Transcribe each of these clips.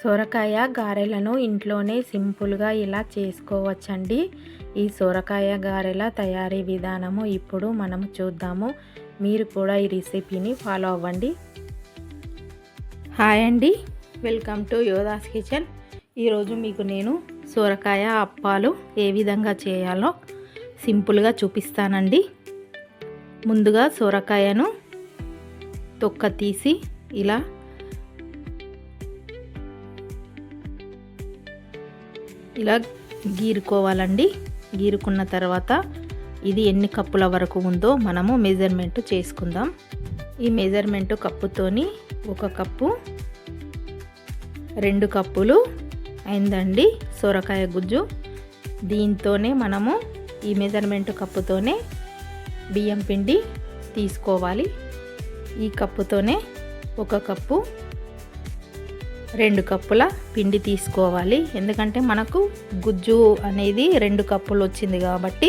సొరకాయ గారెలను ఇంట్లోనే సింపుల్గా ఇలా చేసుకోవచ్చండి. ఈ సొరకాయ గారెల తయారీ విధానము ఇప్పుడు మనం చూద్దాము. మీరు కూడా ఈ రెసిపీని ఫాలో అవ్వండి. హాయ్ అండి, వెల్కమ్ టు యోధాస్ కిచెన్. ఈరోజు మీకు నేను సొరకాయ అప్పాలు ఏ విధంగా చేయాలో సింపుల్గా చూపిస్తానండి. ముందుగా సొరకాయను తొక్క తీసి ఇలా గీరుకోవాలండి. గీరుకున్న తర్వాత ఇది ఎన్ని కప్పుల వరకు ఉందో మనము మెజర్మెంట్ చేసుకుందాం. ఈ మెజర్మెంట్ కప్పుతోని 1 కప్పు 2 కప్పులు అయిందండి సొరకాయ గుజ్జు. దీంతోనే మనము ఈ మెజర్మెంట్ కప్పుతోనే బియ్యం పిండి తీసుకోవాలి. ఈ కప్పుతోనే 1 కప్పు 2 కప్పుల పిండి తీసుకోవాలి. ఎందుకంటే మనకు గుజ్జు అనేది 2 కప్పులు వచ్చింది కాబట్టి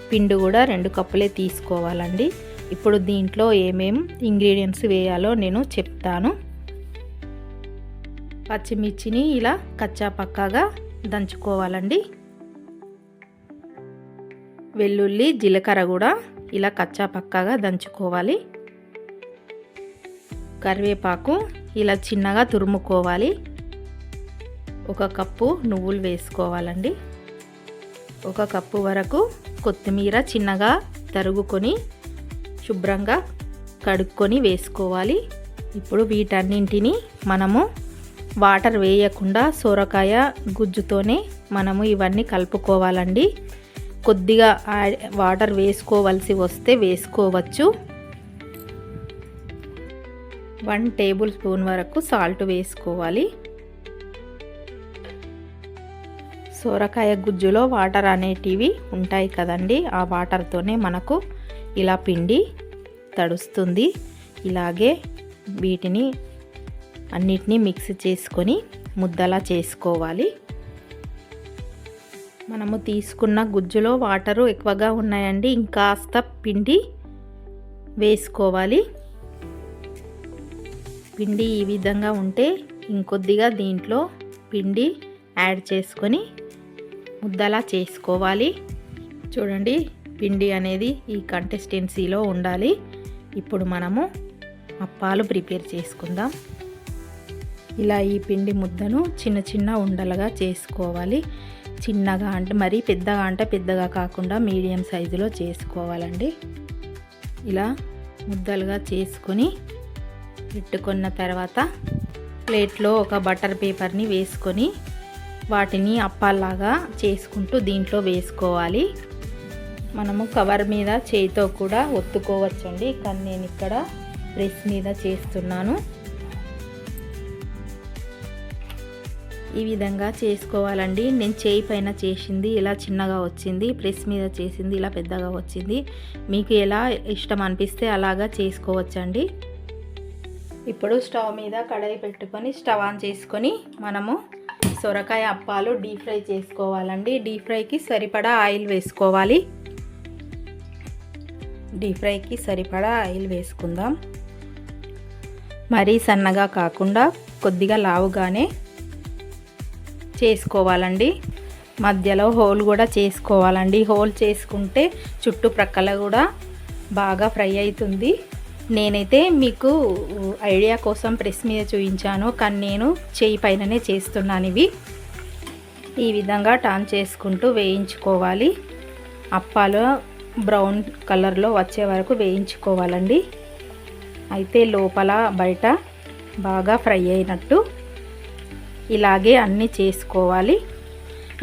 పిండి కూడా 2 కప్పులే తీసుకోవాలండి. ఇప్పుడు దీంట్లో ఏమేం ఇంగ్రీడియంట్స్ వేయాలో నేను చెప్తాను. పచ్చిమిర్చిని ఇలా కచ్చా పక్కాగా దంచుకోవాలండి. వెల్లుల్లి జీలకర్ర కూడా ఇలా కచ్చా పక్కాగా దంచుకోవాలి. కరివేపాకు ఇలా చిన్నగా తురుముకోవాలి. 1 కప్పు నువ్వులు వేసుకోవాలండి. 1 కప్పు వరకు కొత్తిమీర చిన్నగా తరుగుకొని శుభ్రంగా కడుక్కొని వేసుకోవాలి. ఇప్పుడు వీటన్నింటినీ మనము వాటర్ వేయకుండా సొరకాయ గుజ్జుతోనే మనము ఇవన్నీ కలుపుకోవాలండి. కొద్దిగా వాటర్ వేసుకోవాల్సి వస్తే వేసుకోవచ్చు. 1 టేబుల్ స్పూన్ వరకు సాల్ట్ వేసుకోవాలి. సొరకాయ గుజ్జులో వాటర్ అనేటివి ఉంటాయి కదండి, ఆ వాటర్తోనే మనకు ఇలా పిండి తడుస్తుంది. ఇలాగే వీటిని అన్నిటినీ మిక్స్ చేసుకొని ముద్దలా చేసుకోవాలి. మనము తీసుకున్న గుజ్జులో వాటరు ఎక్కువగా ఉన్నాయండి, ఇంకాస్త పిండి వేసుకోవాలి. పిండి ఈ విధంగా ఉంటే ఇంకొద్దిగా దీంట్లో పిండి యాడ్ చేసుకొని ముద్దలా చేసుకోవాలి. చూడండి, పిండి అనేది ఈ కన్సిస్టెన్సీలో ఉండాలి. ఇప్పుడు మనము అప్పాలు ప్రిపేర్ చేసుకుందాం. ఇలా ఈ పిండి ముద్దను చిన్న చిన్న ఉండలుగా చేసుకోవాలి. చిన్నగా అంటే మరీ పెద్దగా కాకుండా మీడియం సైజులో చేసుకోవాలండి. ఇలా ముద్దలుగా చేసుకొని పెట్టుకున్న తర్వాత ప్లేట్లో ఒక బటర్ పేపర్ని వేసుకొని వాటిని అప్పాలాగా చేసుకుంటూ దీంట్లో వేసుకోవాలి. మనము కవర్ మీద చేయితో కూడా ఒత్తుకోవచ్చండి, కానీ నేను ఇక్కడ ప్రెస్ మీద చేస్తున్నాను. ఈ విధంగా చేసుకోవాలండి. నేను చేయి పైన చేసింది ఇలా చిన్నగా వచ్చింది, ప్రెస్ మీద చేసింది ఇలా పెద్దగా వచ్చింది. మీకు ఎలా ఇష్టం అనిపిస్తే అలాగా చేసుకోవచ్చండి. ఇప్పుడు స్టవ్ మీద కడాయి పెట్టుకొని స్టవ్ ఆన్ చేసుకొని మనము సొరకాయ అప్పాలు డీప్ ఫ్రై చేసుకోవాలండి. డీప్ ఫ్రైకి సరిపడా ఆయిల్ వేసుకోవాలి. డీప్ ఫ్రైకి సరిపడా ఆయిల్ వేసుకుందాం. మరీ సన్నగా కాకుండా కొద్దిగా లావుగానే చేసుకోవాలండి. మధ్యలో హోల్ కూడా చేసుకోవాలండి. హోల్ చేసుకుంటే చుట్టుప్రక్కల కూడా బాగా ఫ్రై అవుతుంది. నేనైతే మీకు ఐడియా కోసం ప్రెస్ మీద చూపించాను, కానీ నేను చేయి పైననే చేస్తున్నాను. ఇవి ఈ విధంగా టర్న్ చేసుకుంటూ వేయించుకోవాలి. అప్పాలు బ్రౌన్ కలర్లో వచ్చే వరకు వేయించుకోవాలండి. అయితే లోపల బయట బాగా ఫ్రై అయినట్టు ఇలాగే అన్నీ చేసుకోవాలి.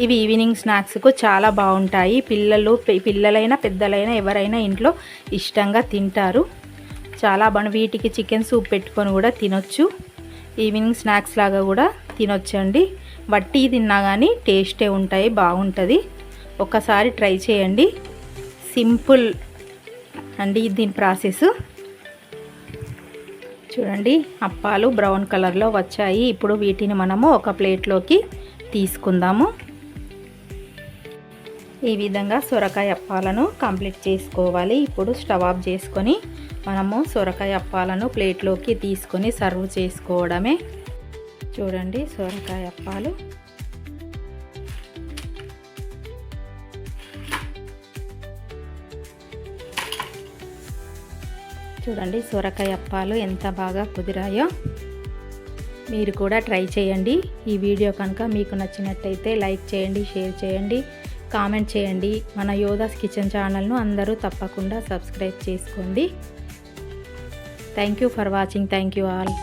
ఇవి ఈవినింగ్ స్నాక్స్కు చాలా బాగుంటాయి. పిల్లలైనా పెద్దలైనా ఎవరైనా ఇంట్లో ఇష్టంగా తింటారు. చాలా వీటికి చికెన్ సూప్ పెట్టుకొని కూడా తినొచ్చు. ఈవినింగ్ స్నాక్స్ లాగా కూడా తినొచ్చండి. వట్టి తిన్నా కానీ టేస్టే ఉంటాయి, బాగుంటుంది. ఒకసారి ట్రై చేయండి. సింపుల్ అండి దీని ప్రాసెస్. చూడండి, అప్పాలు బ్రౌన్ కలర్లో వచ్చాయి. ఇప్పుడు వీటిని మనము ఒక ప్లేట్లోకి తీసుకుందాము. ఈ విధంగా సొరకాయ అప్పాలను కంప్లీట్ చేసుకోవాలి. ఇప్పుడు స్టవ్ ఆఫ్ చేసుకొని మనము సొరకాయ అప్పాలను ప్లేట్లోకి తీసుకొని సర్వ్ చేసుకోవడమే. చూడండి సొరకాయ అప్పాలు. చూడండి సొరకాయ అప్పాలు ఎంత బాగా కుదిరాయో. మీరు కూడా ట్రై చేయండి. ఈ వీడియో కనుక మీకు నచ్చినట్టయితే లైక్ చేయండి, షేర్ చేయండి, కామెంట్ చేయండి. మన యోధాస్ కిచెన్ ఛానల్ను అందరూ తప్పకుండా సబ్స్క్రైబ్ చేసుకోండి. Thank you for watching. Thank you all.